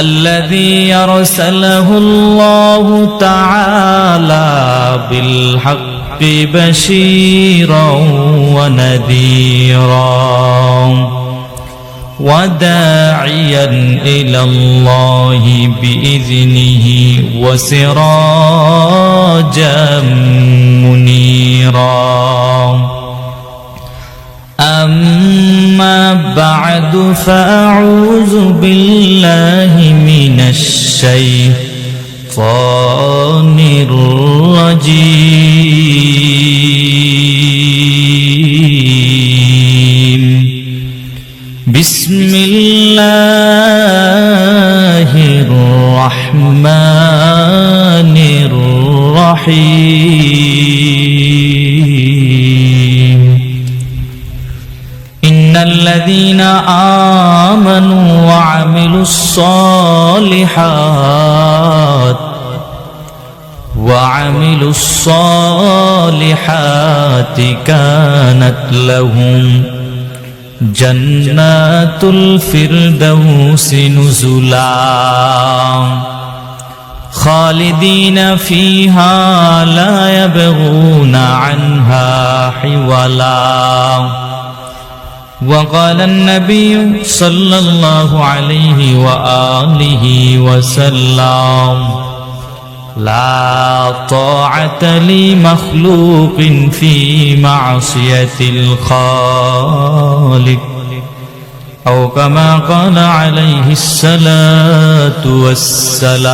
الذي أرسله الله تعالى بالحق بشيرا ونذيرا وداعيا إلى الله بإذنه وسراجا منيرا أما بعد فأعوذ بالله من الشيطان الرجيم بسم الله الرحمن الرحيم إن الذين آمنوا وعملوا الصالحات كانت لهم جنات الفردوس نزلا خالدين فيها لا يبغون عنها حولا وقال النبي صلى الله عليه وآله وسلم لا طاعة لمخلوق في معصية الخالق أو كما قال عليه الصلاة والسلام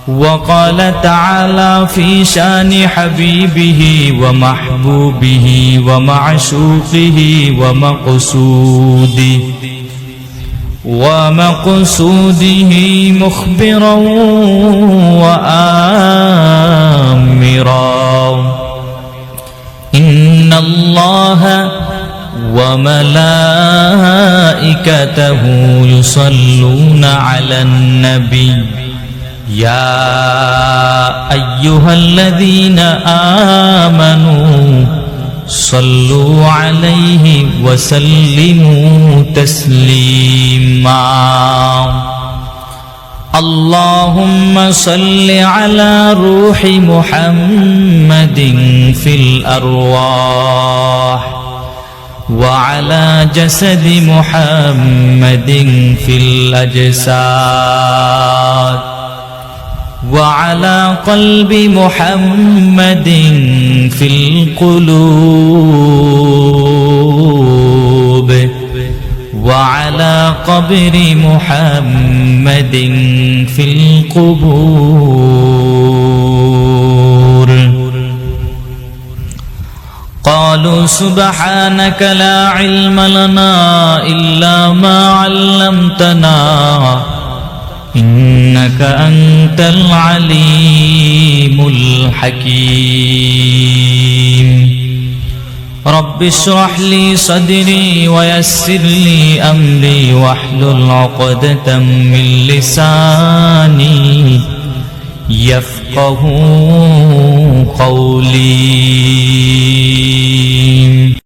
وقال تعالى في شان حبيبه ومحبوبه ومعشوقه ومقصوده مخبرا وآمرا إن الله وملائكته يصلون على النبي يا أيها الذين آمنوا صلوا عليه وسلموا تسليما اللهم صل على روح محمد في الأرواح وعلى جسد محمد في الأجساد وعلى قلب محمد في القلوب وعلى قبر محمد في القبور قالوا سبحانك لا علم لنا إلا ما علمتنا إنك أنت العليم الحكيم رب اشرح لي صدري ويسر لي أمري واحلل عقدة من لساني يفقه قولي